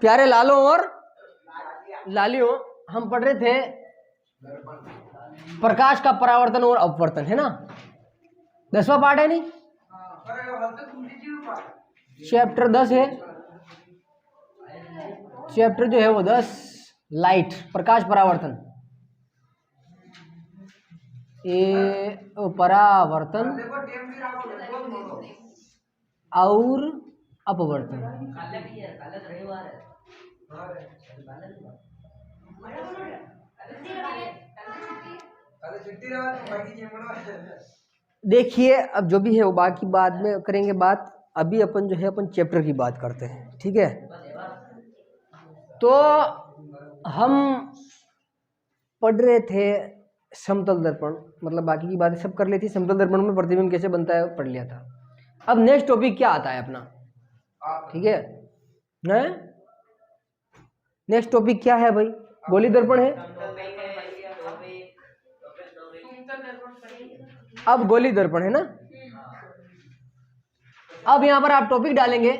प्यारे लालों और लालियों, हम पढ़ रहे थे प्रकाश का परावर्तन और अपवर्तन, है ना? 10वां पार्ट है नहीं? चैप्टर 10 है, चैप्टर जो है वो 10 लाइट, प्रकाश परावर्तन, ये परावर्तन और अपवर्तन। देखिए अब जो भी है वो बाकी बाद में करेंगे बात, अभी अपन जो है अपन चैप्टर की बात करते हैं, ठीक है? तो हम पढ़ रहे थे समतल दर्पण, मतलब बाकी की बातें सब कर ली थी। समतल दर्पण में प्रतिबिंब कैसे बनता है पढ़ लिया था। अब नेक्स्ट टॉपिक क्या आता है अपना, ठीक है? नेक्स्ट टॉपिक क्या है भाई? गोली दर्पण है। अब गोली दर्पण है ना। अब यहां पर आप टॉपिक डालेंगे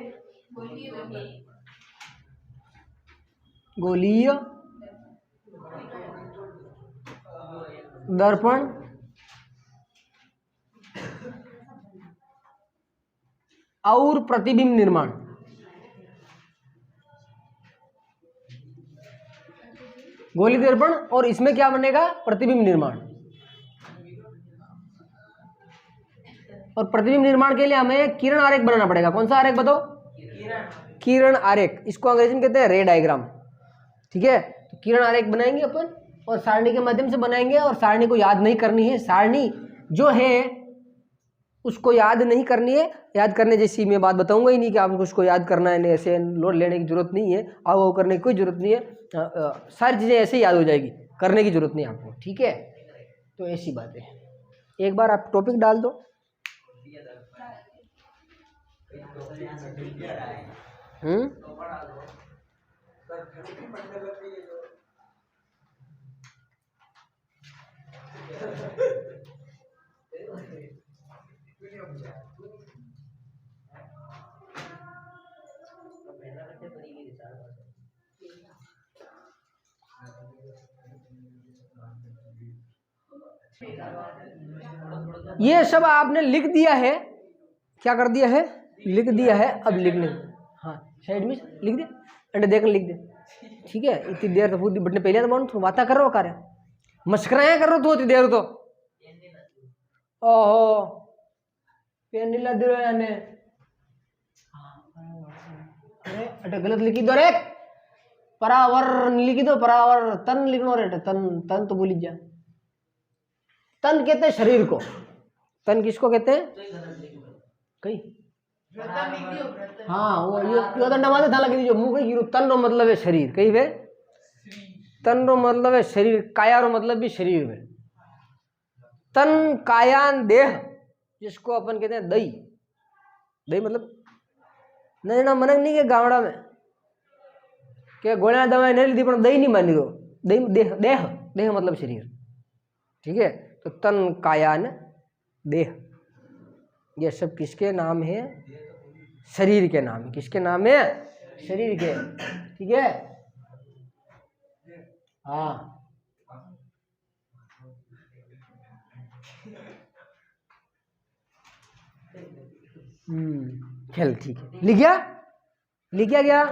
गोलीय दर्पण और प्रतिबिंब निर्माण। गोली दर्पण और इसमें क्या बनेगा? प्रतिबिंब निर्माण। और प्रतिबिंब निर्माण के लिए हमें किरण आरेख बनाना पड़ेगा। कौन सा आरेख बताओ? किरण आरेख। इसको अंग्रेजी में कहते हैं रे डायग्राम, ठीक है? तो किरण आरेख बनाएंगे अपन और सारणी के माध्यम से बनाएंगे। और सारणी को याद नहीं करनी है, सारणी जो है उसको याद नहीं करनी है। याद करने जैसी मैं बात बताऊंगा ही नहीं कि आपको उसको याद करना है, ऐसे लोड लेने की जरूरत नहीं है, आओ करने की कोई जरूरत नहीं है। सारी चीज़ें ऐसे ही याद हो जाएगी, करने की जरूरत नहीं आपको, ठीक है? तो ऐसी बात है। एक बार आप टॉपिक डाल दो। ये सब आपने लिख दिया है। क्या कर दिया है? लिख दिया है। अब लिखने, हाँ साइड में लिख दे, अंडे देख लिख दे, ठीक है? इतनी देर तो पूरी बटने पहले तो मानो तुम बातें कर रहे हो, कार्य मस्कराया कर रहे हो तो इतनी देर तो। ओहो पेन नीला दे रहे ने, अरे अटे गलत लिखी दो रे। परावर लिखी दो, परावर तन लिखना रे। तन तन तो बोली जा। तन कहते हैं शरीर को। तन किसको कहते हैं? कहीं हाँ वो यो तन डमाते था लगी जो मुंह कहीं गिरो। तन रो मतलब है शरीर, कहीं वे तन रो मतलब है शरीर, काया रो मतलब भी शरीर में। तन कायान देह, जिसको अपन कहते हैं दही। दही मतलब नहीं ना मनक नहीं के गावड़ा में के गोलियां दवाएं नहीं ली पर दही नहीं मानी रो। दही देह, देह देह मतलब शरीर, ठीक है? तो तन कायान देह ये सब किसके नाम है? शरीर के नाम। किसके नाम है? शरीर के, ठीक है? हाँ चल ठीक है। लिख गया? लिख गया?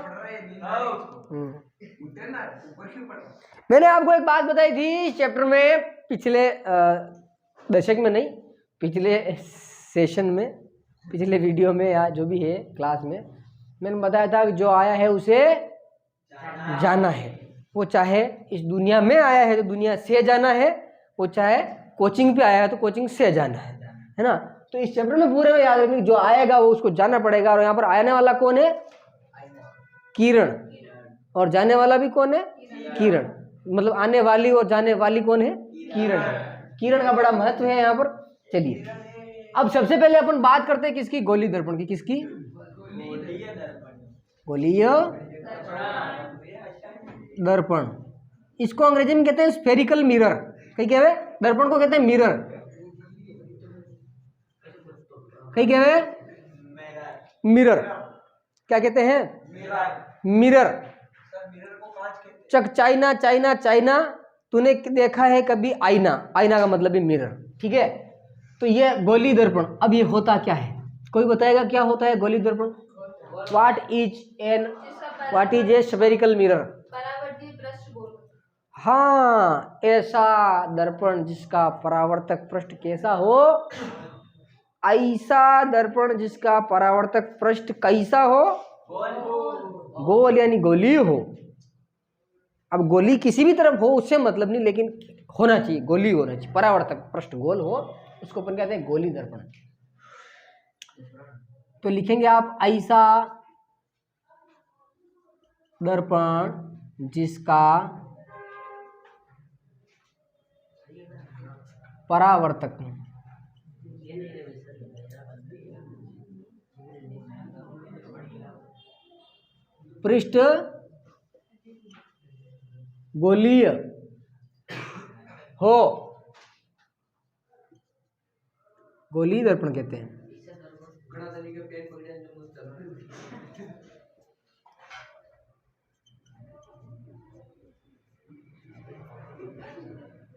मैंने आपको एक बात बताई थी इस चैप्टर में, पिछले दशक में नहीं, पिछले सेशन में, पिछले वीडियो में या जो भी है क्लास में मैंने बताया था कि जो आया है उसे जाना है। वो चाहे इस दुनिया में आया है तो दुनिया से जाना है, वो चाहे कोचिंग पे आया है तो कोचिंग से जाना है ना? तो इस चैप्टर में पूरे में याद रखना जो आएगा वो उसको जाना पड़ेगा। और यहाँ पर आने वाला कौन है? किरण। और जाने वाला भी कौन है? किरण। मतलब आने वाली और जाने वाली कौन है? किरण। किरण का बड़ा महत्व है यहाँ पर। चलिए अब सबसे पहले अपन बात करते हैं किसकी? गोली दर्पण की। किसकी? गोलीय दर्पण। इसको अंग्रेजी में कहते हैं स्फेरिकल मिरर। कहीं कहवे दर्पण को कहते हैं मिरर, कहीं कहवे मिरर। क्या कहते हैं? मिरर। चक चाइना चाइना चाइना, तूने देखा है कभी आईना? आईना का मतलब है मिरर, ठीक है। तो ये गोली दर्पण, अब ये होता क्या है? कोई बताएगा क्या होता है गोली दर्पण? What is a spherical mirror? परावर्तित पृष्ठ गोल। हाँ, ऐसा दर्पण जिसका परावर्तक पृष्ठ कैसा हो, ऐसा दर्पण जिसका परावर्तक पृष्ठ कैसा हो, गोल यानी गोली हो। अब गोली किसी भी तरफ हो उससे मतलब नहीं, लेकिन होना चाहिए, गोली होना चाहिए, परावर्तक पृष्ठ गोल हो, उसको अपन कहते हैं गोली दर्पण। तो लिखेंगे आप ऐसा दर्पण जिसका परावर्तक पृष्ठ गोलीय हो, गोली दर्पण कहते हैं।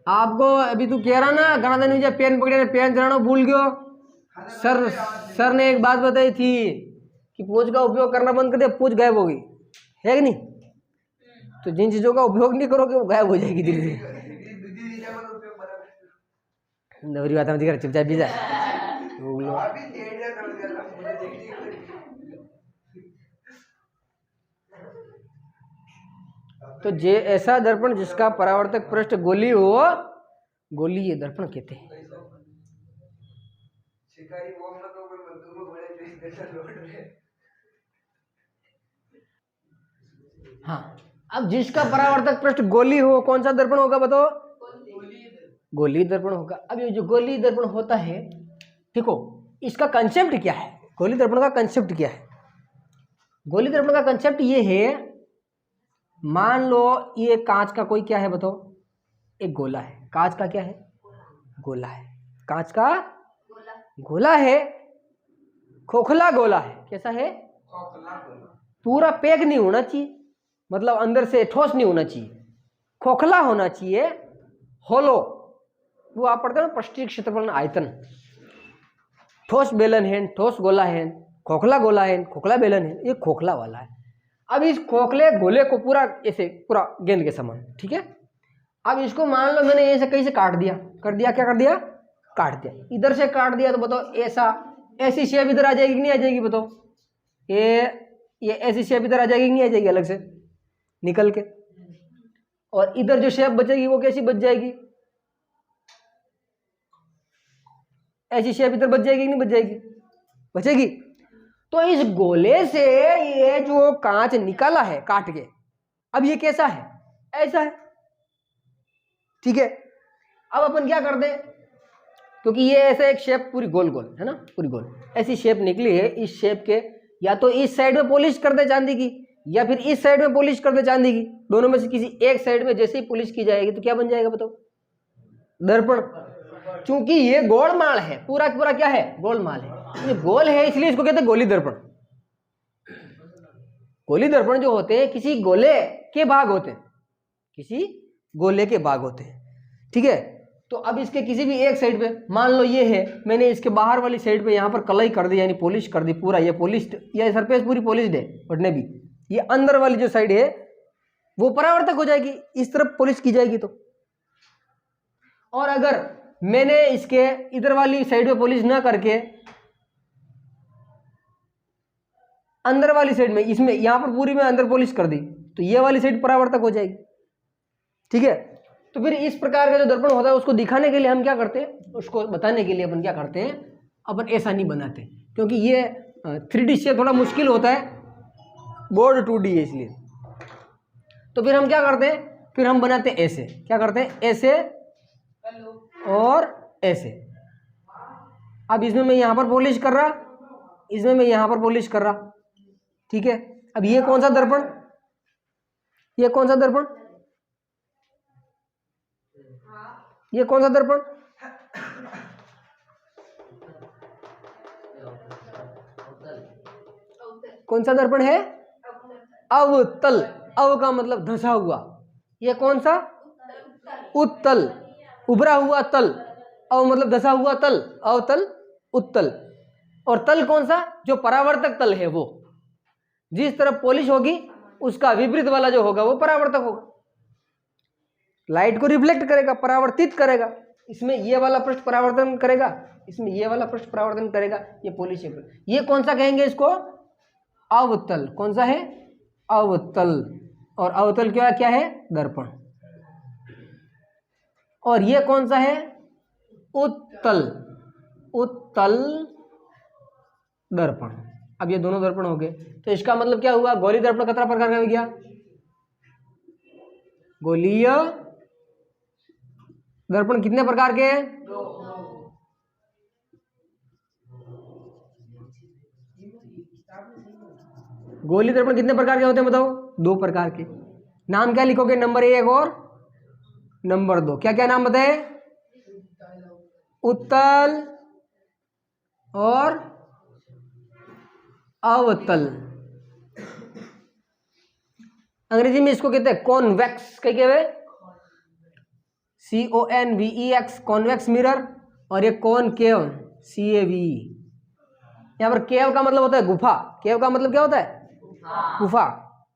आपको अभी तू कह रहा ना गणाधन मुझे पेन पकड़े, पेन चलाना भूल गयो। सर ने एक बात बताई थी कि पूंछ का उपयोग करना बंद कर दे, पूंछ गायब होगी, है कि नहीं? तो जिन चीजों का उपयोग नहीं करोगे वो गायब हो जाएगी धीरे धीरे। नवरी बात मत कर, चुपचाप भी जा। तो जे ऐसा दर्पण जिसका परावर्तक पृष्ठ गोली हो, गोलीय दर्पण कहते हैं। हाँ, अब जिसका परावर्तक पृष्ठ गोली हो कौन सा दर्पण होगा बताओ? गोली दर्पण होगा। अब ये जो गोली दर्पण होता है, देखो इसका कंसेप्ट क्या है, गोली दर्पण का कंसेप्ट क्या है? गोली दर्पण का कंसेप्ट ये है, मान लो ये कांच का कोई क्या है बताओ? एक गोला है। कांच का क्या है? गोला है। कांच का गोला है, खोखला गोला है। कैसा है? पूरा पैक नहीं होना चाहिए, मतलब अंदर से ठोस नहीं होना चाहिए, खोखला होना चाहिए, होलो। वो आप पढ़ते हो ना, पृष्ठीय क्षेत्रफल आयतन। ठोस बेलन है, ठोस गोला है, खोखला गोला है, खोखला बेलन है, ये खोखला वाला है। अब इस खोखले गोले को पूरा ऐसे पूरा गेंद के समान, ठीक है। अब इसको मान लो मैंने ऐसे कहीं से काट दिया, कर दिया, क्या कर दिया? काट दिया। इधर से काट दिया तो बताओ ऐसा, ऐसी शेप इधर आ जाएगी कि नहीं आ जाएगी बताओ? ये ऐसी शेप इधर आ जाएगी कि नहीं आ जाएगी अलग से निकल के? और इधर जो शेप बचेगी वो कैसी बच जाएगी? ऐसी शेप इधर बच जाएगी कि नहीं बच जाएगी? बचेगी। तो इस गोले से ये जो कांच निकला है काट के, अब ये कैसा है? ऐसा है, ठीक है। अब अपन क्या करते हैं, क्योंकि ये ऐसे एक शेप पूरी गोल गोल है ना, पूरी गोल ऐसी शेप निकली है, इस शेप के या तो इस साइड में पॉलिश कर दे चांदी की, या फिर इस साइड में पॉलिश कर दे चांदी की। दोनों में से किसी एक साइड में जैसे ही पॉलिश की जाएगी तो क्या बन जाएगा बताओ? दर्पण। क्योंकि ये गोलमाल है, पूरा पूरा क्या है? गोलमाल है। ये गोल है इसलिए इसको कहते हैं गोली दर्पण। गोली दर्पण जो होते हैं किसी गोले के भाग होते हैं, किसी गोले के भाग होते हैं, ठीक है। तो अब इसके किसी भी एक साइड पे, मान लो ये है, मैंने इसके बाहर वाली साइड पे यहाँ पर कलई कर दी यानी पॉलिश कर दी, पूरा ये पॉलिश्ड, ये सरफेस पूरी पॉलिश्ड है बटने भी। ये अंदर वाली जो साइड है वो परावर्तक हो जाएगी, इस तरफ पॉलिश की जाएगी तो। और अगर मैंने इसके इधर वाली साइड पे पॉलिश ना करके अंदर वाली साइड में, इसमें यहां पर पूरी में अंदर पॉलिश कर दी, तो ये वाली साइड परावर्तक हो जाएगी, ठीक है। तो फिर इस प्रकार का जो दर्पण होता है उसको दिखाने के लिए हम क्या करते हैं, उसको बताने के लिए अपन क्या करते हैं, अपन ऐसा नहीं बनाते, क्योंकि ये 3D से थोड़ा मुश्किल होता है, बोर्ड 2D है इसलिए। तो फिर हम क्या करते हैं, फिर हम बनाते हैं ऐसे, क्या करते हैं? ऐसे और ऐसे। अब इसमें मैं यहां पर पॉलिश कर रहा, इसमें मैं यहां पर पॉलिश कर रहा, ठीक है। अब ये कौन सा दर्पण, ये कौन सा दर्पण, ये कौन सा दर्पण? कौन सा दर्पण है? अवतल, अव का मतलब धंसा हुआ, ये कौन सा? उत्तल, उभरा हुआ तल, अव मतलब धंसा हुआ तल, अवतल उत्तल। और तल कौन सा? जो परावर्तक तल है, वो जिस तरफ पॉलिश होगी उसका विपरीत वाला जो होगा वो परावर्तक होगा, लाइट को रिफ्लेक्ट करेगा, परावर्तित करेगा। इसमें ये वाला पृष्ठ परावर्तन करेगा, इसमें ये वाला पृष्ठ परावर्तन करेगा, ये पॉलिश है। ये कौन सा कहेंगे इसको? अवतल। कौन सा है? अवतल। और अवतल क्या है? दर्पण। और ये कौन सा है? उत्तल, उत्तल दर्पण। अब ये दोनों दर्पण हो गए, तो इसका मतलब क्या हुआ? गोलीय दर्पण कितना प्रकार का हो गया? गोलीय दर्पण कितने प्रकार के हैं? गोलीय दर्पण कितने प्रकार के होते हैं बताओ? 2 प्रकार के। नाम क्या लिखोगे? नंबर 1 और नंबर 2। क्या क्या नाम बताए? उत्तल और अवतल। अंग्रेजी में इसको कहते हैं कॉन्वेक्स। कहीं कहते CONVEX, कॉन्वेक्स मिरर। और ये कॉनकेव, CAV। यहाँ पर केव का मतलब होता है गुफा। केव का मतलब क्या होता है? गुफा।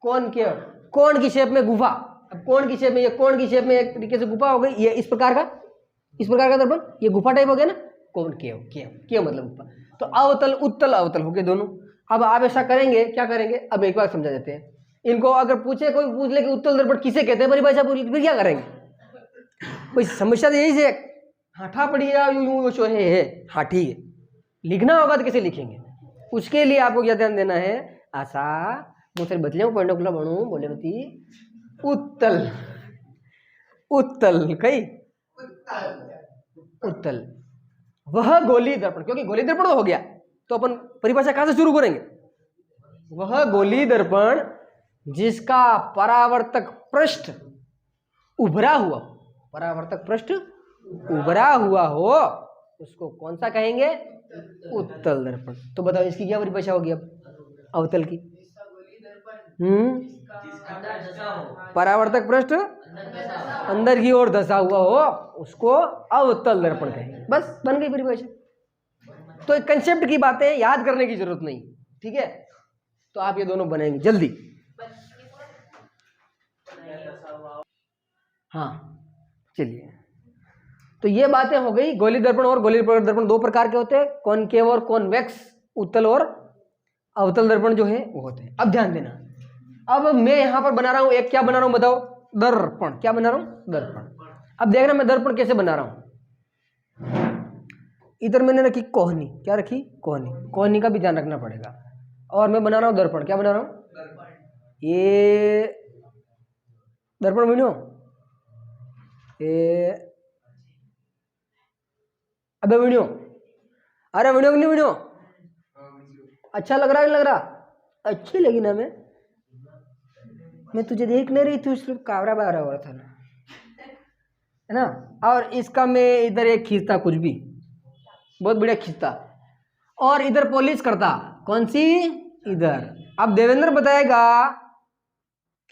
कॉनकेव, कोण की शेप में गुफा। अब कोण की शेप में, ये कोण की शेप में एक तरीके से गुफा हो गई, ये इस प्रकार का दर्पण, ये गुफा टाइप हो गया ना, कॉनकेव। केव मतलब गुफा। तो अवतल उत्तल अवतल हो गए दोनों। अब आप ऐसा करेंगे, क्या करेंगे? अब एक बार समझा देते हैं इनको। अगर पूछे, कोई पूछ ले कि उत्तल दर्पण किसे कहते हैं, परिभाषा पूरी, फिर क्या करेंगे? कोई समस्या तो यही से हाथा पड़ी है, हाँ ठीक है, लिखना होगा तो कैसे लिखेंगे? उसके लिए आपको क्या ध्यान देना है? आशा मुझसे बदले पढ़ने को बनू बोले बती उत्तल, उत्तल कई उत्तल, वह गोलीय दर्पण। क्योंकि गोलीय दर्पण हो गया तो अपन परिभाषा कहां से शुरू करेंगे? वह गोलीय दर्पण जिसका परावर्तक पृष्ठ उभरा हुआ, परावर्तक पृष्ठ उभरा हुआ हो, उसको कौन सा कहेंगे? उत्तल दर्पण। तो बताओ इसकी क्या परिभाषा होगी अब अवतल की? परावर्तक पृष्ठ अंदर की ओर धंसा हुआ हो, उसको अवतल दर्पण कहेंगे। बस बन गई परिभाषा। तो एक कंसेप्ट की बातें याद करने की जरूरत नहीं, ठीक है? तो आप ये दोनों बनाएंगे जल्दी। हाँ चलिए, तो ये बातें हो गई। गोलीय दर्पण और गोलीय दर्पण 2 प्रकार के होते हैं, कॉनकेव और कॉन्वेक्स। उत्तल और अवतल दर्पण जो है वो होते हैं। अब ध्यान देना, अब मैं यहां पर बना रहा हूं एक, क्या बना रहा हूं बताओ? दर्पण। क्या बना रहा हूं? दर्पण। अब देखना मैं दर्पण कैसे बना रहा हूं। इधर मैंने रखी कोहनी। क्या रखी? कोहनी। कोहनी का भी ध्यान रखना पड़ेगा। और मैं बना रहा हूं दर्पण। क्या बना रहा हूं? ये दर्पण बनो, ये अबे वीडियो, अरे वीडियो नहीं वीडियो, अच्छा लग रहा है? नहीं लग रहा? अच्छी लगी ना? मैं तुझे देख नहीं रही थी, सिर्फ कावरा बावरा हो रहा था ना, है ना? और इसका मैं इधर एक खींचता, कुछ भी बहुत बढ़िया खींचता, और इधर पॉलिश करता। कौन सी? इधर। अब देवेंद्र बताएगा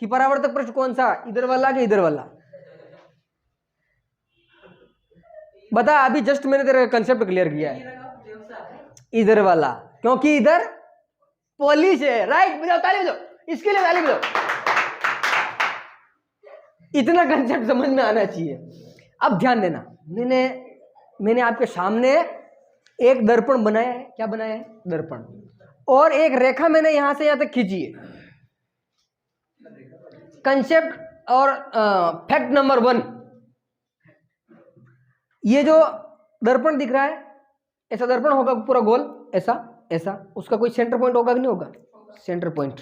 कि परावर्तक पृष्ठ कौन सा, इधर वाला कि इधर वाला? बता। अभी जस्ट मैंने तेरा कंसेप्ट क्लियर किया है, इधर वाला, क्योंकि इधर पॉलिश है। राइट, बजाओ ताली बजाओ, इसके लिए ताली बजाओ। इतना कंसेप्ट समझ में आना चाहिए। अब ध्यान देना, मैंने आपके सामने एक दर्पण बनाया है। क्या बनाया है? दर्पण। और एक रेखा मैंने यहां से यहां तक खींची है। कंसेप्ट और फैक्ट नंबर 1, ये जो दर्पण दिख रहा है, ऐसा दर्पण होगा पूरा गोल, ऐसा ऐसा। उसका कोई सेंटर पॉइंट होगा कि नहीं होगा? Centre point.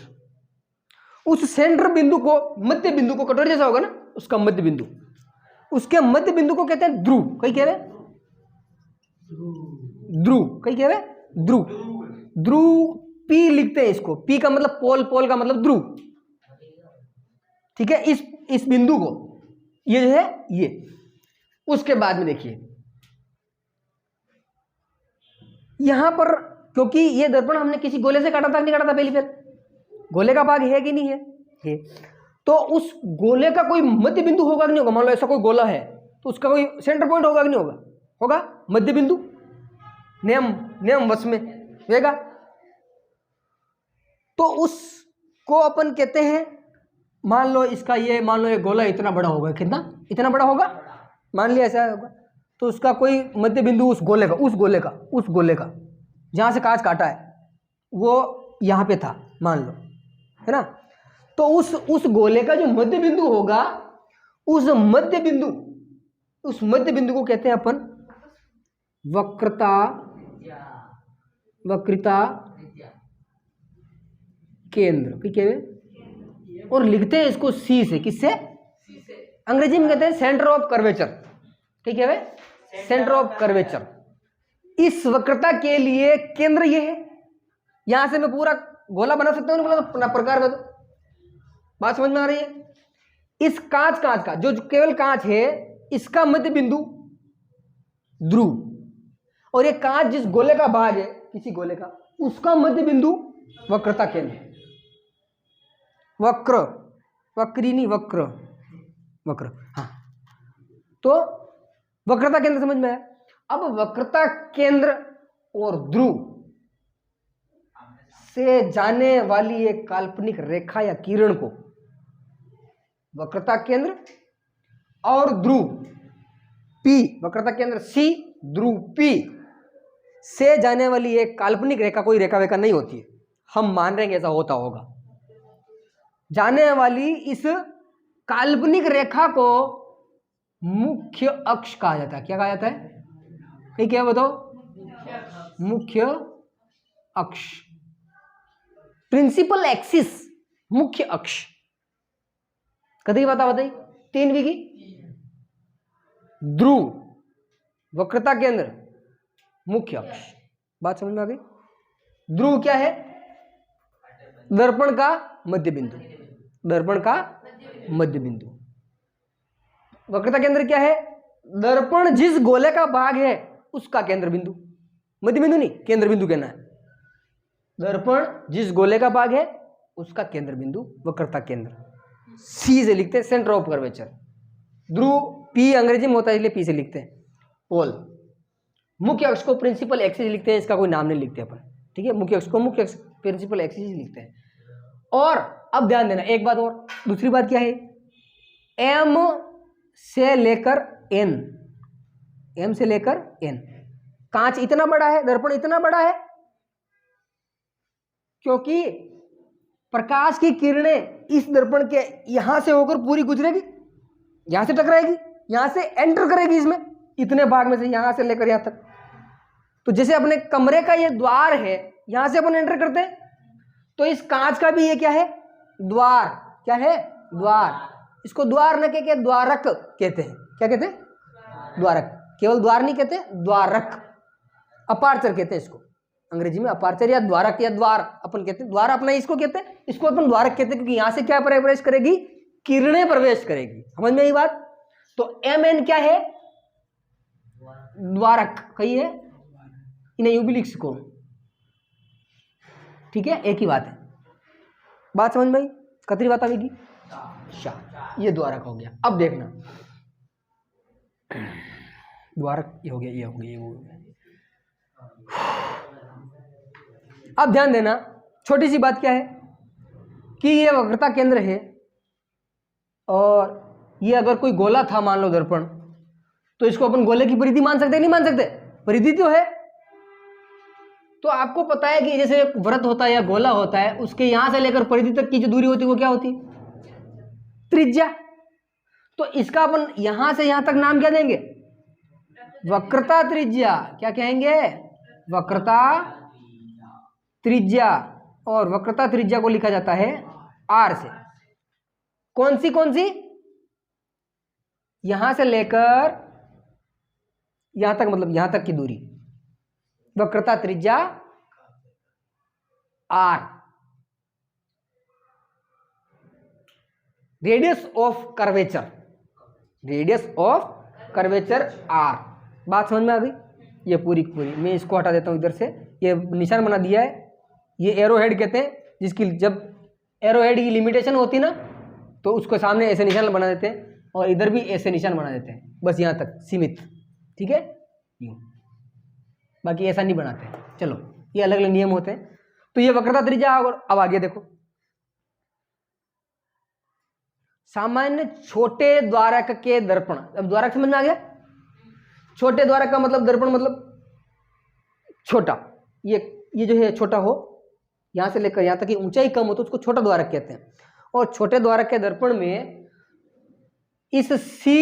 उस सेंटर बिंदु को, मध्य बिंदु को, कटोरी जैसा होगा ना, उसका मध्य बिंदु, उसके मध्य बिंदु को कहते हैं ध्रुव। कहीं कह रहे? ध्रुव। कहीं कह रहे? ध्रुव। ध्रुव पी लिखते हैं इसको। पी का मतलब पोल, पोल का मतलब ध्रुव, ठीक है? इस बिंदु को, ये जो है ये। उसके बाद में देखिए यहां पर, क्योंकि ये दर्पण हमने किसी गोले से काटा था, नहीं काटा था? पहली फिर गोले का भाग है कि नहीं है। तो उस गोले का कोई मध्य बिंदु होगा कि नहीं होगा। मान लो ऐसा कोई गोला है तो उसका कोई सेंटर पॉइंट होगा कि नहीं होगा, होगा मध्य बिंदु, नियम वश में होगा। तो उसको अपन कहते हैं, मान लो इसका ये, मान लो ये गोला इतना बड़ा होगा, कितना इतना बड़ा होगा, मान लिया ऐसा होगा, तो उसका कोई मध्य बिंदु उस गोले का जहां से कांच काटा है वो यहाँ पे था मान लो, है ना। तो उस गोले का जो मध्य बिंदु होगा, उस मध्य बिंदु को कहते हैं अपन वक्रता केंद्र, ठीक है। और लिखते हैं इसको सी से, किससे, अंग्रेजी में कहते हैं सेंटर ऑफ कर्वेचर, ठीक है भाई, सेंटर ऑफ कर्वेचर। इस वक्रता के लिए केंद्र ये है। यहां से मैं पूरा गोला बना सकता हूँ प्रकार में, तो बात समझ में आ रही है। इस कांच का जो केवल कांच है, इसका मध्य बिंदु ध्रुव, और ये कांच जिस गोले का भाग है, किसी गोले का, उसका मध्य बिंदु वक्रता केंद्र, वक्र हाँ। तो वक्रता केंद्र समझ में आया। अब वक्रता केंद्र और ध्रुव से जाने वाली एक काल्पनिक रेखा या किरण को, वक्रता केंद्र और ध्रुव P, वक्रता केंद्र C, ध्रुव P से जाने वाली एक काल्पनिक रेखा, कोई रेखा वेखा नहीं होती है, हम मान रहे हैं ऐसा होता होगा, जाने वाली इस काल्पनिक रेखा को मुख्य अक्ष कहा जाता है। क्या कहा जाता है, कहीं क्या बताओ, मुख्य अक्ष, प्रिंसिपल एक्सिस, मुख्य अक्ष। कभी बताइए 3 की ध्रुव, वक्रता केंद्र, मुख्य अक्ष, बात समझ में आ गई। ध्रुव क्या है, दर्पण का मध्य बिंदु, वक्रता केंद्र क्या है, दर्पण जिस गोले का भाग है उसका केंद्र बिंदु, मध्य बिंदु नहीं, केंद्र बिंदु कहना है। दर्पण जिस गोले का भाग है उसका केंद्र बिंदु, वक्रता केंद्र। सी से लिखते हैं centre of curvature. Dhruv P अंग्रेजी में होता है इसलिए पी से लिखते हैं, पोल। मुख्य अक्ष को प्रिंसिपल एक्सिस लिखते हैं, इसका कोई नाम नहीं लिखते अपन, ठीक है। मुख्य अक्ष को मुख्य अक्ष प्रिंसिपल एक्सिस लिखते हैं। और अब ध्यान देना एक बात और, दूसरी बात क्या है, एम से लेकर एन, कांच इतना बड़ा है, दर्पण इतना बड़ा है क्योंकि प्रकाश की किरणें इस दर्पण के यहां से होकर पूरी गुजरेगी, यहां से टकराएगी, यहां से एंटर करेगी इसमें, इतने भाग में से, यहां से लेकर यहां तक। तो जैसे अपने कमरे का ये द्वार है, यहां से अपन एंटर करते हैं, तो इस कांच का भी ये क्या है, द्वार। क्या है, द्वार। इसको द्वार न कह के द्वारक कहते हैं। क्या कहते हैं, द्वारक। केवल द्वार नहीं कहते, द्वारक, अपार्चर कहते हैं इसको अंग्रेजी में, अपार्चर या द्वारक या द्वार अपन कहते हैं। द्वार अपना इसको कहते हैं, इसको अपन द्वारक कहते हैं क्योंकि यहां से क्या प्रवेश करेगी, किरणें प्रवेश करेगी। समझ में आई बात। तो एम एन क्या है, द्वारक, कही है, इन्हें यूं भी लिख सको, ठीक है, एक ही बात है। बात समझ में आई, कतरी बात आएगी, ये द्वारक हो गया। अब देखना, द्वारक ये हो गया, ये हो गया, ये हो गया। अब ध्यान देना, छोटी सी बात क्या है कि ये वक्रता केंद्र है और ये अगर कोई गोला था मान लो दर्पण, तो इसको अपन गोले की परिधि मान सकते नहीं मान सकते, परिधि तो है। तो आपको पता है कि जैसे वृत्त होता है या गोला होता है, उसके यहां से लेकर परिधि तक की जो दूरी होती है वो क्या होती है, त्रिज्या। तो इसका अपन यहां से यहां तक नाम क्या देंगे, वक्रता त्रिज्या। क्या कहेंगे, वक्रता त्रिज्या। और वक्रता त्रिज्या को लिखा जाता है आर से। कौन सी, यहां से लेकर यहां तक, मतलब यहां तक की दूरी, वक्रता त्रिज्या R. Radius of curvature R. बात समझ में आ गई। ये पूरी मैं इसको हटा देता हूं इधर से, ये निशान बना दिया है, ये एरो हेड कहते हैं, जिसकी जब एरोहेड की लिमिटेशन होती ना, तो उसको सामने ऐसे निशान बना देते हैं और इधर भी ऐसे निशान बना देते हैं, बस यहाँ तक सीमित, ठीक है, यूं, बाकी ऐसा नहीं बनाते। चलो ये अलग अलग नियम होते हैं। तो ये वक्रता त्रिज्या। और अब आगे देखो, सामान्य छोटे द्वारक के दर्पण। अब द्वारक समझ में आ गया? छोटे द्वारक का मतलब दर्पण मतलब छोटा, ये जो है छोटा हो, यहां से लेकर यहां तक की ऊंचाई कम हो तो उसको छोटा द्वारक कहते हैं। और छोटे द्वारक के दर्पण में इस C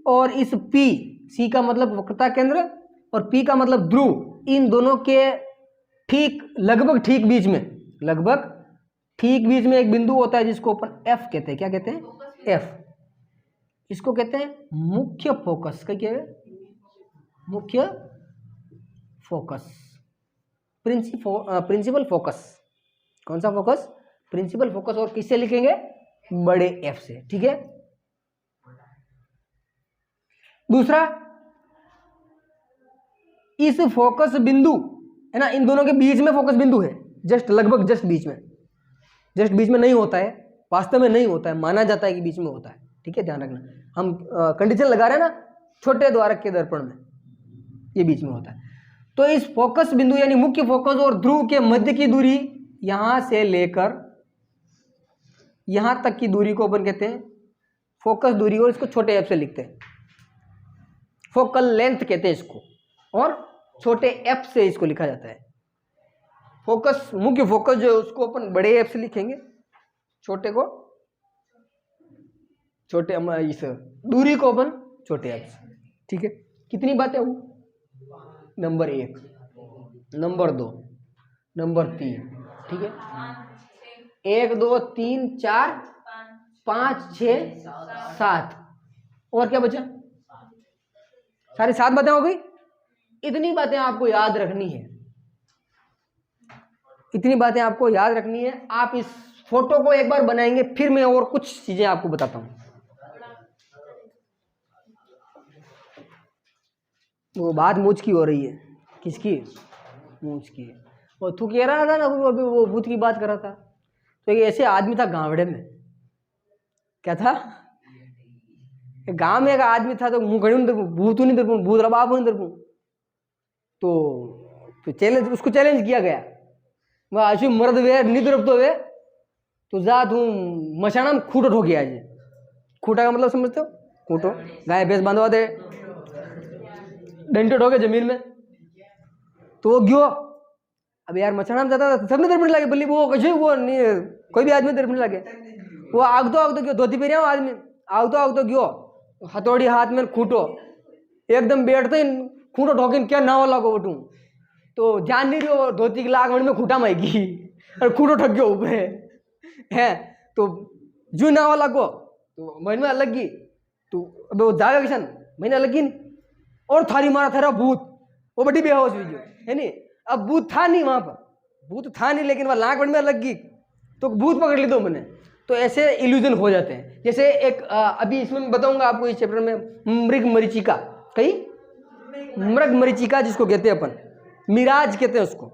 और इस P, C का मतलब वक्रता केंद्र और P का मतलब ध्रुव, इन दोनों के ठीक लगभग ठीक बीच में, लगभग ठीक बीच में एक बिंदु होता है जिसको अपन F कहते हैं। क्या कहते हैं? F। इसको कहते हैं मुख्य फोकस। क्या कहते हैं? मुख्य फोकस, प्रिंसिपल फोकस। कौन सा फोकस? Principal focus. और किससे लिखेंगे? बड़े F से, ठीक है। दूसरा, इस फोकस बिंदु है ना, इन दोनों के बीच में फोकस बिंदु है, जस्ट लगभग जस्ट बीच में, जस्ट बीच में नहीं होता है, वास्तव में नहीं होता है, माना जाता है कि बीच में होता है, ठीक है, ध्यान रखना। हम कंडीशन लगा रहे हैं ना, छोटे द्वारक के दर्पण में ये बीच में होता है। तो इस फोकस बिंदु यानी मुख्य फोकस और ध्रुव के मध्य की दूरी, यहां से लेकर यहां तक की दूरी को अपन कहते हैं फोकस दूरी, और इसको छोटे f से लिखते हैं, फोकल लेंथ कहते हैं इसको, और छोटे f से इसको लिखा जाता है। फोकस, मुख्य फोकस जो है उसको अपन बड़े f से लिखेंगे, छोटे को छोटे, इस दूरी को अपन छोटे f से, ठीक है। कितनी बातें हुई? नंबर 1, नंबर 2, नंबर 3, ठीक है। 1 2 3 4 5 6 7, और क्या बचा? सारी 7 बातें हो गई। इतनी बातें आपको याद रखनी है, इतनी बातें आपको याद रखनी है। आप इस फोटो को एक बार बनाएंगे, फिर मैं और कुछ चीजें आपको बताता हूं। वो बात मूछ की हो रही है। किसकी? मूछ की। और तू कह रहा था ना, अभी वो भूत की बात कर रहा था, तो एक ऐसे आदमी था गांवड़े में। क्या था? गांव में एक आदमी था, तो मुंह घड़ी भूत नहीं दरपू, भूत रबाब नहीं दरपू। तो चैलेंज, उसको चैलेंज किया गया, वह आशु मर्द वे नहीं दरपतो वे तो जा तू मशाना में खूटो ठोकी आज। खूटा का मतलब समझते हो? खूटो, गाय भैंस बांधवा दे, डंडे ठोके जमीन में, तो वो गयो। अब यार मछाना में जाता था, सबने दरपने लगे, बल्ली वो कछु वो नहीं, कोई भी आदमी दरपने लगे। वो आग तो गयो, धोती पहरिया आदमी, आग तो गयो, हथौड़ी हाथ में खूटो, एकदम बैठते ही खूटो ठोके, क्या नाव लागो बटू, तो ध्यान नहीं रहो, धोती की लाग में खूटा माएगी और खूटो ठग गयो ऊपर है। तो जू नाव लागो तो महीने में अलग की, तो अब वो जाएगा किसान महीने अलग की नहीं, और थारी मारा थारा भूत, वो बड़ी बेहोश हुई है नहीं। अब भूत था नहीं वहां पर, भूत था नहीं, लेकिन वह लाख में अलग गई, तो भूत पकड़ ली दो मैंने। तो ऐसे इल्यूजन हो जाते हैं। जैसे एक अभी इसमें मैं बताऊंगा आपको इस चैप्टर में, मृग मरीचिका, कई मृग मरीचिका जिसको कहते हैं अपन, मिराज कहते हैं उसको,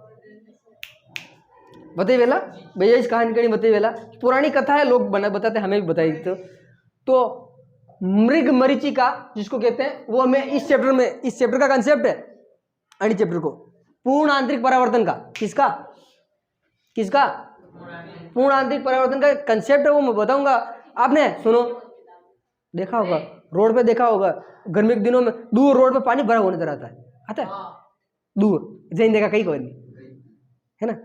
बताइए वेला भैया, इस कहानी कहानी बताइए वेला, पुरानी कथा है, लोग बताते, हमें भी बताई। तो मृग मरीचिका जिसको कहते हैं, वो हमें इस चैप्टर में, इस चैप्टर का कंसेप्ट है, अणी चैप्टर को, पूर्ण आंतरिक परावर्तन का। किसका? किसका? पूर्ण आंतरिक परावर्तन का कंसेप्ट है, वो मैं बताऊंगा। आपने सुनो, देखा होगा रोड पे, देखा होगा गर्मी के दिनों में दूर रोड पे पानी भरा होने नजर आता है, आता है दूर, जैन देखा, कहीं कोई नहीं है ना,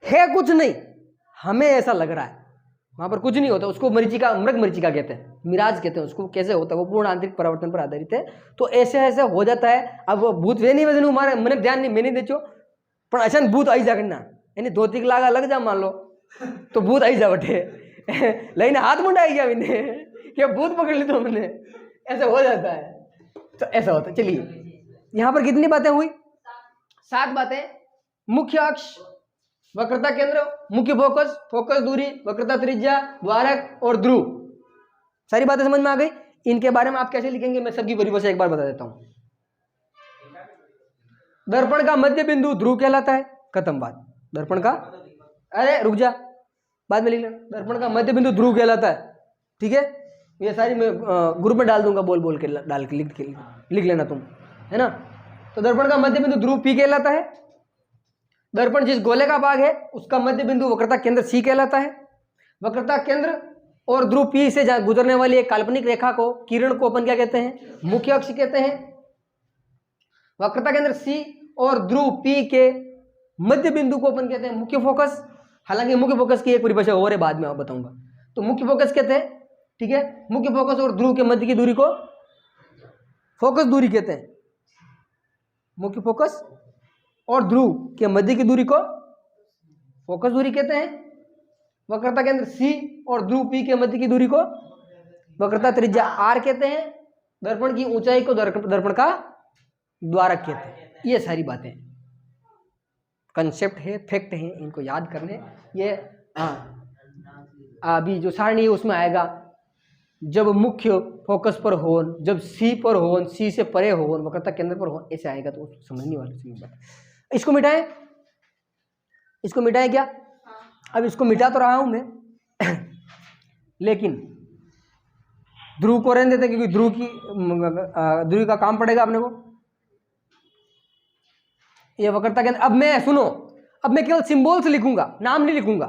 है कुछ नहीं, हमें ऐसा लग रहा है वहां पर कुछ नहीं होता। उसको मरीचिका, मृग मरीचिका कहते हैं, मिराज कहते हैं उसको। कैसे होता है? वो पूर्ण आंतरिक परावर्तन पर आधारित है। तो ऐसे ऐसे हो जाता है। अब वो भूत वे नहीं वजन हमारे मैंने ध्यान नहीं, मैंने देखो पर अचानक भूत आई जा करना, यानी धोती की लागा लग जा मान लो, तो भूत आई जा बटे लेकिन हाथ मुंडा आई गया मैंने, क्या भूत पकड़ ली तो मैंने, ऐसा हो जाता है। तो ऐसा होता है। चलिए यहाँ पर कितनी बातें हुई? 7 बातें। मुख्य अक्ष, वक्रता केंद्र, मुख्य फोकस, फोकस दूरी, वक्रता त्रिज्या, द्वारक और ध्रुव, सारी बातें समझ में आ गई। इनके बारे में आप कैसे लिखेंगे, मैं सबकी परिभाषा एक बार बता देता हूं। दर्पण का मध्य बिंदु ध्रुव कहलाता है, खत्म बात। दर्पण का, अरे रुक जा, बाद में लिख लेना। दर्पण का मध्य बिंदु ध्रुव कहलाता है, ठीक है। ये सारी मैं ग्रुप में डाल दूंगा, बोल बोल के डाल के लिख लेना तुम, है ना। तो दर्पण का मध्य बिंदु ध्रुव P कहलाता है। दर्पण जिस गोले का भाग है उसका मध्य बिंदु वक्रता केंद्र C कहलाता है। वक्रता केंद्र और ध्रुव P से गुजरने वाली एक काल्पनिक रेखा को, किरण को अपन क्या कहते हैं, मुख्य अक्ष कहते हैं। वक्रता केंद्र C और ध्रुव P के मध्य बिंदु को अपन कहते हैं मुख्य फोकस। हालांकि मुख्य फोकस की एक परिभाषा और है, बाद में आप बताऊंगा। तो मुख्य फोकस कहते हैं, ठीक है। मुख्य फोकस और ध्रुव के मध्य की दूरी को फोकस दूरी कहते हैं। मुख्य फोकस और ध्रुव के मध्य की दूरी को फोकस दूरी कहते हैं। वक्रता केंद्र C और ध्रुव P के मध्य की दूरी को वक्रता त्रिज्या R कहते हैं। दर्पण की ऊंचाई को दर्पण का द्वारक कहते हैं। ये सारी बातें कंसेप्ट है, फैक्ट है, इनको याद करने। ये अभी जो सारणी है उसमें आएगा, जब मुख्य फोकस पर हो, जब C पर हो, C से परे हो, वक्रता केंद्र पर हो, ऐसे आएगा तो समझने वाली बात। इसको मिटाएं, इसको मिटाएं क्या? अब इसको मिटा तो रहा हूं मैं लेकिन ध्रुव को रहने देते, क्योंकि ध्रुव का काम पड़ेगा अपने को। ये वक्रता केंद्र, अब मैं सुनो, अब मैं केवल सिंबल से लिखूंगा, नाम नहीं लिखूंगा।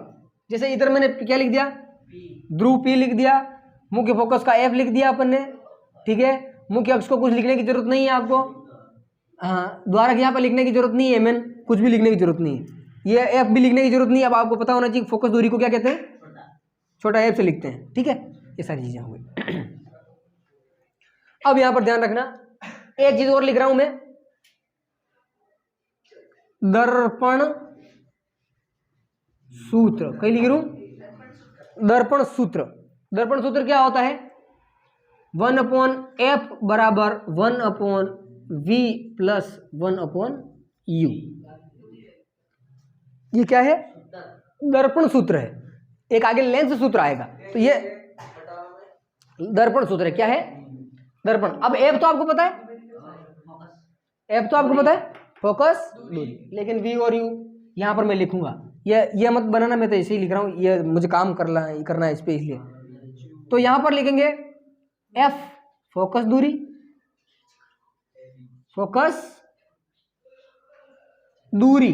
जैसे इधर मैंने क्या लिख दिया, ध्रुव P लिख दिया, मुख्य फोकस का F लिख दिया अपन ने, ठीक है। मुख्य अक्ष को कुछ लिखने की जरूरत नहीं है आपको, हाँ। द्वारक यहाँ पर लिखने की जरूरत नहीं है, मैन कुछ भी लिखने की जरूरत नहीं है। ये F भी लिखने की जरूरत नहीं है। अब आपको पता होना चाहिए फोकस दूरी को क्या कहते हैं, छोटा F से लिखते हैं, ठीक है। ये सारी चीजें हो गई। अब यहां पर ध्यान रखना, एक चीज और लिख रहा हूं मैं, दर्पण सूत्र। कहीं लिख रहा हूं, दर्पण सूत्र। दर्पण सूत्र क्या होता है, 1/f बराबर 1/v प्लस 1/u। ये क्या है, दर्पण सूत्र है। एक आगे लेंस सूत्र आएगा, तो ये दर्पण सूत्र है। क्या है, दर्पण। अब एफ तो आपको पता है, एफ तो आपको पता है, फोकस दूरी। लेकिन वी और यू यहां पर मैं लिखूंगा, ये मत बनाना, मैं तो ऐसे ही लिख रहा हूं, ये मुझे काम करना है इस पे, इसलिए। तो यहां पर लिखेंगे एफ फोकस दूरी, फोकस दूरी,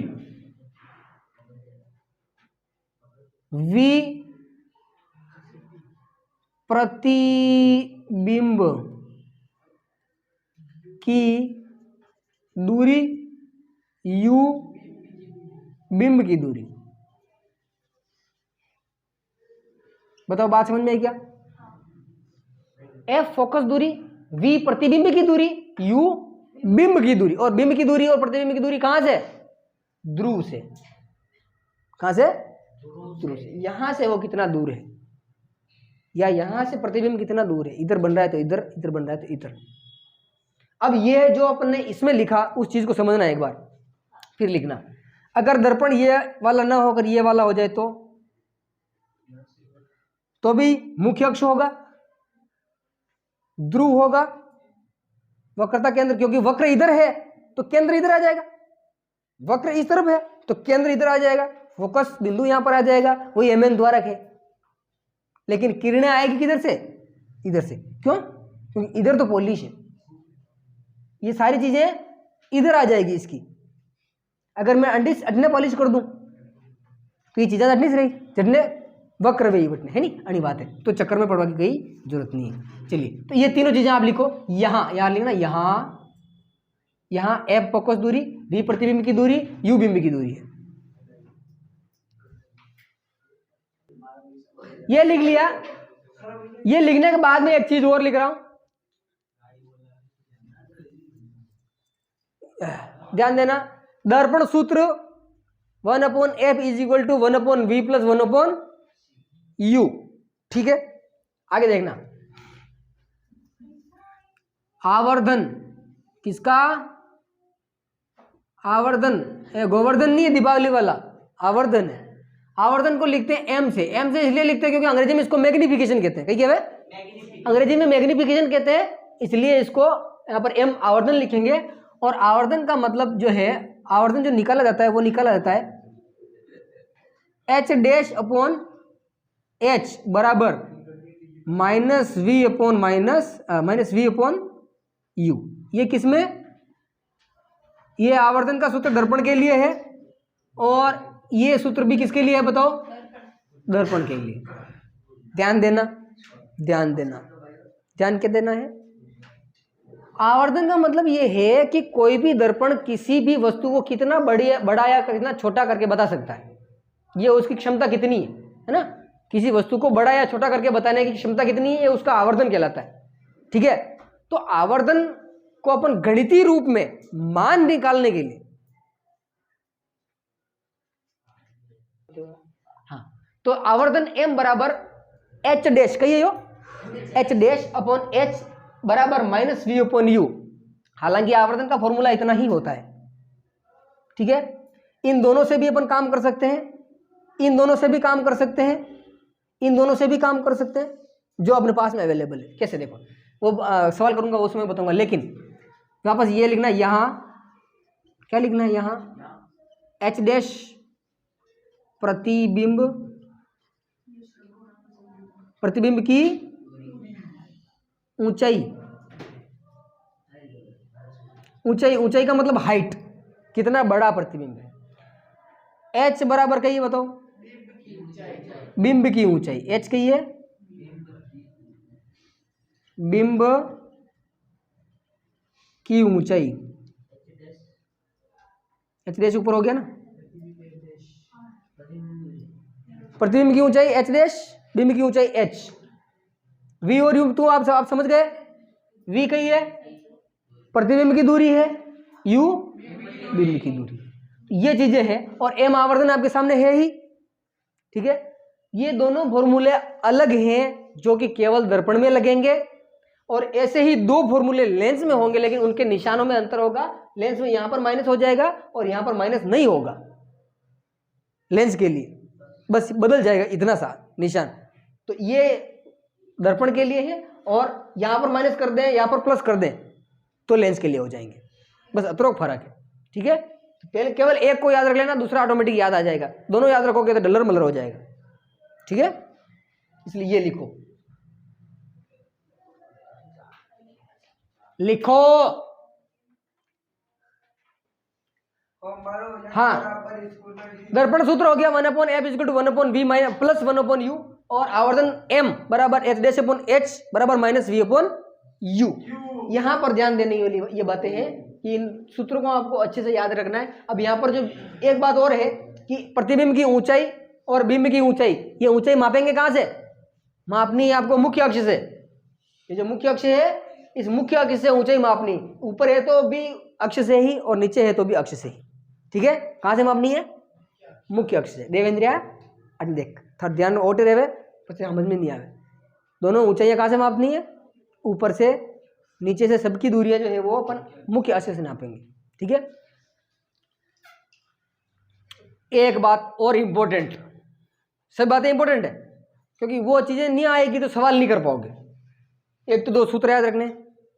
वी प्रतिबिंब की दूरी, यू बिंब की दूरी। बताओ बात समझ में आई क्या? एफ फोकस दूरी, वी प्रतिबिंब की दूरी, यू बिंब की दूरी। और बिंब की दूरी और प्रतिबिंब की दूरी कहां से, ध्रुव से। कहां से, ध्रुव से। यहां से वो कितना दूर है, या यहां से प्रतिबिंब कितना दूर है, इधर बन रहा है तो इधर, इधर बन रहा है तो इधर। अब ये जो अपन ने इसमें लिखा उस चीज को समझना एक बार, फिर लिखना। अगर दर्पण ये वाला ना होकर ये वाला हो जाए तो भी मुख्य अक्ष होगा, ध्रुव होगा, वक्रता केंद्र, क्योंकि वक्र इधर है तो केंद्र इधर आ जाएगा, वक्र इस तरफ है तो केंद्र इधर आ जाएगा, फोकस बिंदु यहां पर आ जाएगा, वही एमएन द्वारक है। लेकिन किरणें आएगी किधर से, इधर से। क्यों? क्योंकि इधर तो पॉलिश है, ये सारी चीजें इधर आ जाएगी इसकी। अगर मैं अटने पॉलिश कर दूं तो ये चीजें अटनी से रही, चटने वक्र वे बटने, है नहीं, अणी बात है। तो चक्कर में पड़वा की कोई जरूरत नहीं है। चलिए, तो ये तीनों चीजें आप लिखो। यहां लिखना, यहां एफ फोकस दूरी, वी प्रतिबिंब की दूरी, यू बिंब की दूरी है। ये लिख लिया। ये लिखने के बाद में एक चीज और लिख रहा हूं, ध्यान देना। दर्पण सूत्र 1/f is equal to 1/v plus 1/u, ठीक है। आगे देखना, आवर्धन किसका, आवर्धन गोवर्धन नहीं है, दीपावली वाला आवर्धन है। आवर्धन को लिखते हैं एम से। एम से इसलिए लिखते हैं क्योंकि अंग्रेजी में इसको मैग्निफिकेशन कहते हैं। कहीं क्या है, अंग्रेजी में मैग्निफिकेशन कहते हैं, इसलिए इसको यहाँ पर एम आवर्धन लिखेंगे। और आवर्धन का मतलब जो है, आवर्धन जो निकाला जाता है वो निकाला जाता है h डैश अपॉन एच बराबर माइनस वी अपॉन यू। ये किसमें, ये आवर्धन का सूत्र दर्पण के लिए है और ये सूत्र भी किसके लिए है बताओ, दर्पण के लिए। ध्यान देना, ध्यान देना, ध्यान क्या देना है। आवर्धन का मतलब ये है कि कोई भी दर्पण किसी भी वस्तु को कितना बड़ा या कितना छोटा करके बता सकता है, ये उसकी क्षमता कितनी है ना। किसी वस्तु को बड़ा या छोटा करके बताने की क्षमता कितनी है, ये उसका आवर्धन कहलाता है। ठीक है, तो आवर्धन को अपन गणितीय रूप में मान निकालने के लिए, हाँ, तो आवर्धन m बराबर h डैश, कहिए यो h डैश अपॉन h बराबर माइनस वी अपॉन यू। हालांकि आवर्धन का फॉर्मूला इतना ही होता है। ठीक है, इन दोनों से भी अपन काम कर सकते हैं, इन दोनों से भी काम कर सकते हैं, इन दोनों से भी काम कर सकते हैं, जो अपने पास में अवेलेबल है। कैसे देखो, वो सवाल करूंगा वो समय बताऊंगा, लेकिन वापस ये लिखना, यहां क्या लिखना है, यहां h डैश प्रतिबिंब की ऊंचाई, ऊंचाई का मतलब हाइट, कितना बड़ा प्रतिबिंब है। h बराबर कहिए बताओ, बिंब की ऊंचाई, h कहिए बिंब की ऊंचाई, h डैश ऊपर हो गया ना, प्रतिबिंब की ऊंचाई h डैश, बिंब की ऊंचाई h। v और u तो आप समझ गए, v कही है प्रतिबिंब की दूरी है, u बिंब की दूरी, ये चीजें हैं। और m आवर्धन आपके सामने है ही। ठीक है, ये दोनों फॉर्मूले अलग हैं जो कि केवल दर्पण में लगेंगे, और ऐसे ही दो फॉर्मूले लेंस में होंगे, लेकिन उनके निशानों में अंतर होगा। लेंस में यहां पर माइनस हो जाएगा और यहां पर माइनस नहीं होगा लेंस के लिए, बस बदल जाएगा इतना सा निशान। तो ये दर्पण के लिए है, और यहां पर माइनस कर दें, यहां पर प्लस कर दें तो लेंस के लिए हो जाएंगे, बस अतरोक फर्क है। ठीक है, तो पहले केवल एक को याद रख लेना, दूसरा ऑटोमेटिक याद आ जाएगा। दोनों याद रखोगे तो डलर मलर हो जाएगा। ठीक है, इसलिए ये लिखो, लिखो। हाँ, दर्पण सूत्र हो गया 1/f = 1/v प्लस 1/u, और आवर्धन m बराबर h डैश अपॉन h बराबर माइनस v अपॉन u। यहां पर ध्यान देने वाली ये बातें हैं कि इन सूत्रों को आपको अच्छे से याद रखना है। अब यहां पर जो एक बात और है कि प्रतिबिंब की ऊंचाई और बिंब की ऊंचाई, ये ऊंचाई मापेंगे कहां से, मापनी है आपको मुख्य अक्ष से। ये जो मुख्य अक्ष है, इस मुख्य अक्ष से ऊंचाई मापनी, ऊपर है तो भी अक्ष से ही और नीचे है तो भी अक्ष से ही। ठीक है, कहां से मापनी है, मुख्य अक्ष से। देवेंद्रिया अभी देख थोड़ा ध्यान ओटे रहे, પછી समझ में नहीं आवे। दोनों ऊंचाइयां कहां से मापनी है, ऊपर से, नीचे से, सबकी दूरियां जो है वो अपन मुख्य अक्ष से नापेंगे। ठीक है, एक बात और इंपॉर्टेंट, सब बातें इंपॉर्टेंट है क्योंकि वो चीजें नहीं आएगी तो सवाल नहीं कर पाओगे। एक तो दो सूत्र याद रखने,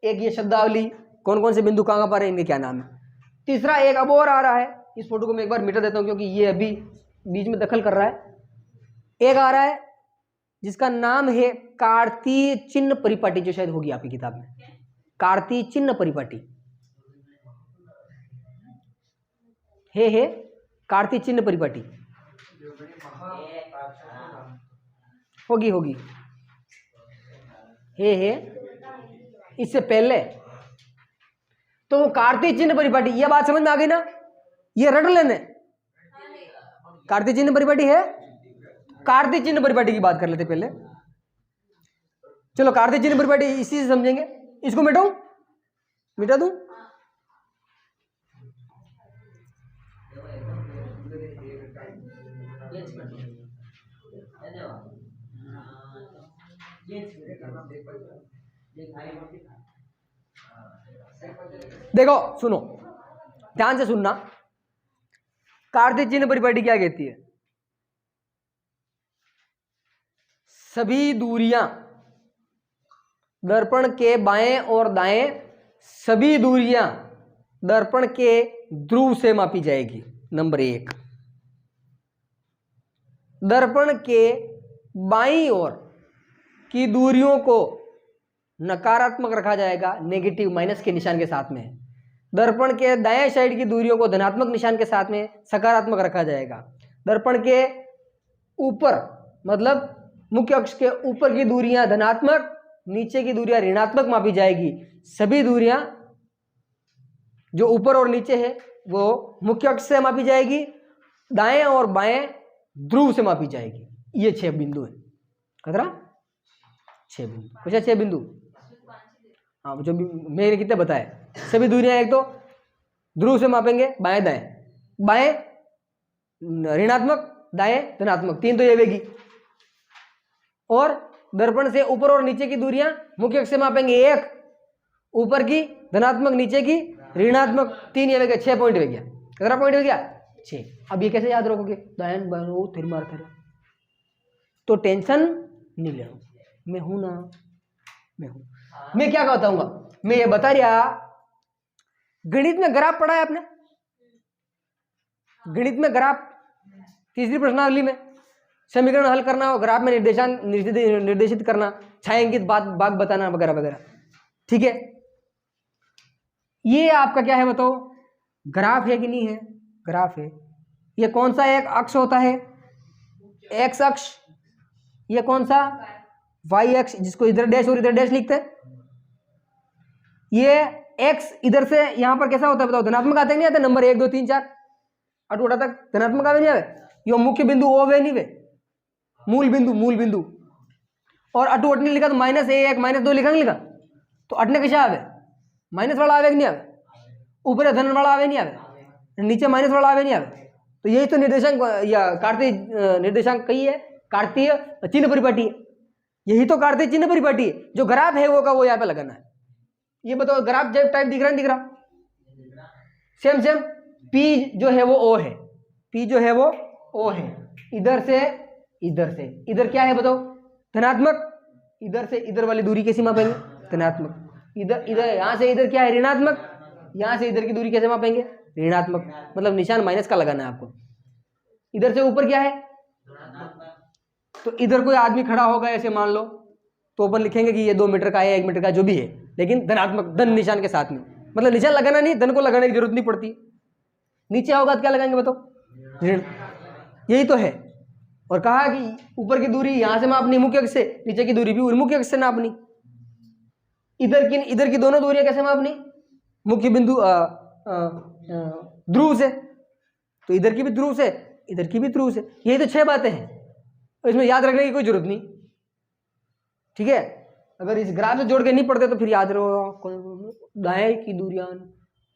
एक ये शब्दावली, कौन कौन से बिंदु कहां पर है, इनके क्या नाम है। तीसरा एक अब और आ रहा है, इस फोटो को मैं एक बार मिटा देता हूं क्योंकि ये अभी बीच में दखल कर रहा है। एक आ रहा है जिसका नाम है कार्तीय चिन्ह परिपाटी, जो शायद होगी आपकी किताब में, कार्तीय चिन्ह परिपाटी है कार्तीय चिन्ह परिपाटी होगी है इससे पहले। तो वो कार्तीय चिन्ह परिपाटी, यह बात समझ में आ गई ना, ये रट लेने। कार्तीय चिन्ह परिपाटी है, कार्तीय चिन्ह परिपाटी की बात कर लेते पहले। चलो कार्तीय चिन्ह परिपाटी इसी से समझेंगे। इसको मिटाऊं, मिटा दूं, देखो सुनो, ध्यान से सुनना। कार्तीय चिन्ह परिपाटी क्या कहती है, सभी दूरियां दर्पण के बाएं और दाएं, सभी दूरियां दर्पण के ध्रुव से मापी जाएगी। नंबर 1, दर्पण के बाईं ओर की दूरियों को नकारात्मक रखा जाएगा, नेगेटिव माइनस के निशान के साथ में। दर्पण के दाएं साइड की दूरियों को धनात्मक निशान के साथ में सकारात्मक रखा जाएगा। दर्पण के ऊपर मतलब मुख्य अक्ष के ऊपर की दूरियां धनात्मक, नीचे की दूरियां ऋणात्मक मापी जाएगी। सभी दूरियां जो ऊपर और नीचे है वो मुख्य अक्ष से मापी जाएगी, दाएं और बाएं ध्रुव से मापी जाएगी। ये 6 बिंदु है। कितना? 6 बिंदु। कुछ 6 बिंदु, हाँ जो भी मैंने कितने बताए। सभी दूरियां एक तो ध्रुव से मापेंगे, बाएं दाएं, बाएं ऋणात्मक, दाएं धनात्मक, 3 तो ये वेगी। और दर्पण से ऊपर और नीचे की दूरियां मुख्य अक्ष से मापेंगे, 1 ऊपर की धनात्मक, नीचे की ऋणात्मक, 3 ये वेगे, 6 पॉइंट हो गया। कितना पॉइंट हो गया? 6। अब ये कैसे याद रखोगे? दाएं बाएं वो फिर मार करो, तो टेंशन नहीं ले, मैं हूं ना, मैं हूं। मैं क्या बताऊंगा, मैं ये बता रहा, गणित में ग्राफ पढ़ा है आपने? गणित में ग्राफ, तीसरी प्रश्नावली में समीकरण हल करना हो, ग्राफ में निर्देशित करना, छायांकित भाग बताना वगैरह वगैरह, ठीक है। ये आपका क्या है बताओ? ग्राफ है कि नहीं है? ग्राफ है। ये कौन सा एक अक्ष होता है? एक्स अक्ष। ये कौन सा? वाई अक्ष, जिसको इधर डैश और इधर डैश लिखते हैं। ये एक्स इधर से यहां पर कैसा होता है बताओ? धनात्मक आते नहीं आते? नंबर 1 2 3 4 अटूटा तक धनात्मक आवे नहीं आवे? यो मुख्य बिंदु ओ वे नहीं वे, मूल बिंदु, मूल बिंदु। और अटू अटने लिखा तो -1 -2 लिखा नहीं लिखा, तो अटने कैसे आवे? माइनस वाला आवे कि नहीं आवे? ऊपर धन वाला आवे नहीं आवे? नीचे माइनस वाला आवे नहीं आवे? तो यही तो निर्देशांक या कार्तीय निर्देशांक कही है, कार्तीय चिन्ह परिपाटी है। यही तो कार्तीय चिन्ह परिपाटी है। जो ग्राफ है वो का वो यहाँ पे लगाना है। ये बताओ ग्राफ जब टाइप दिख रहा है, दिख रहा? Same same. पी जो है वो ओ है, पी जो है वो ओ है। इधर से इधर से इधर क्या है बताओ? धनात्मक। इधर से इधर वाली दूरी कैसी मापेंगे? धनात्मक। इधर इधर यहां से इधर क्या है? ऋणात्मक। यहां से इधर की दूरी कैसे मापेंगे? ऋणात्मक। मतलब निशान माइनस का लगाना है आपको। इधर से ऊपर क्या है? तो इधर कोई आदमी खड़ा होगा ऐसे मान लो, तो अपन लिखेंगे कि ये 2 मीटर का है, 1 मीटर का, जो भी है, लेकिन धनात्मक, धन निशान के साथ में। मतलब निशान लगाना नहीं, धन को लगाने की जरूरत नहीं पड़ती। नीचे होगा तो क्या लगाएंगे बताओ? ऋण। यही तो है। और कहा कि ऊपर की दूरी यहां से मापनी मुख्य अक्ष से, नीचे की दूरी भी मुख्य अक्ष से नापनी। इधर की दोनों दूरियां कैसे मापनी? मुख्य बिंदु ध्रुव से। तो इधर की भी ध्रुव से, इधर की भी ध्रुव से। यही तो 6 बातें हैं, इसमें याद रखने की कोई जरूरत नहीं, ठीक है। अगर इस ग्राफ से जोड़ के नहीं पढ़ते तो फिर याद रहो, दाएं की दूरियां,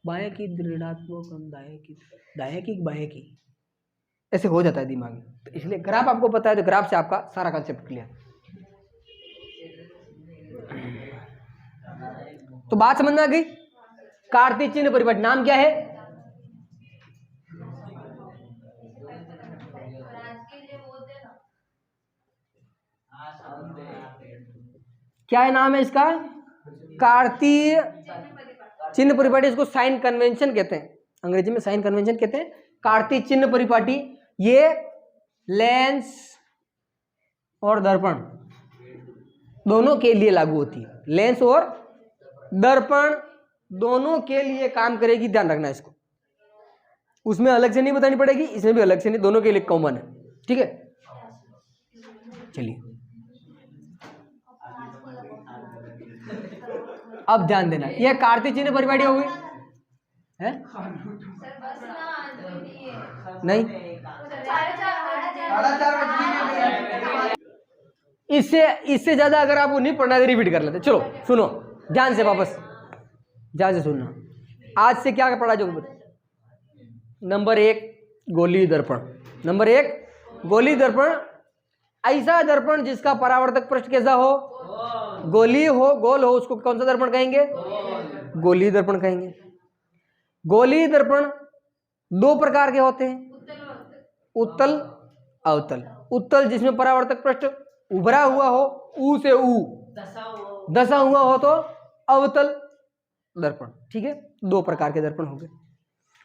बाएं की ऋणात्मक, दाएं की बाएं की, ऐसे हो जाता है दिमाग में। तो इसलिए ग्राफ आपको पता है तो ग्राफ से आपका सारा कंसेप्ट क्लियर। तो बात समझ में आ गई? कार्तीय चिन्ह परिपाटी नाम क्या है? क्या है नाम है इसका? कार्तीय चिन्ह परिपाटी। इसको साइन कन्वेंशन कहते हैं, अंग्रेजी में साइन कन्वेंशन कहते हैं। कार्तीय चिन्ह परिपाटी ये लेंस और दर्पण दोनों के लिए लागू होती है। लेंस और दर्पण दोनों के लिए काम करेगी, ध्यान रखना इसको। उसमें अलग से नहीं बतानी पड़ेगी, इसमें भी अलग से नहीं, दोनों के लिए कॉमन है, ठीक है। चलिए अब ध्यान देना, यह कार्तीय चिन्ह परिपाटी हो गई है? नहीं, इससे ज्यादा अगर आपको नहीं पढ़ना है तो रिपीट कर लेते। चलो सुनो ध्यान से, वापस ध्यान से सुनना। आज से क्या पढ़ा जो? नंबर 1 गोलीय दर्पण। नंबर 1 गोलीय दर्पण, ऐसा दर्पण जिसका परावर्तक पृष्ठ कैसा हो? गोलीय हो, गोल हो, उसको कौन सा दर्पण कहेंगे? गोलीय दर्पण कहेंगे। गोलीय दर्पण 2 प्रकार के होते हैं, उत्तल अवतल। उत्तल जिसमें परावर्तक पृष्ठ उभरा हुआ हो, ऊ से ऊ दशा हुआ हो तो अवतल दर्पण, ठीक है। 2 प्रकार के दर्पण हो गए।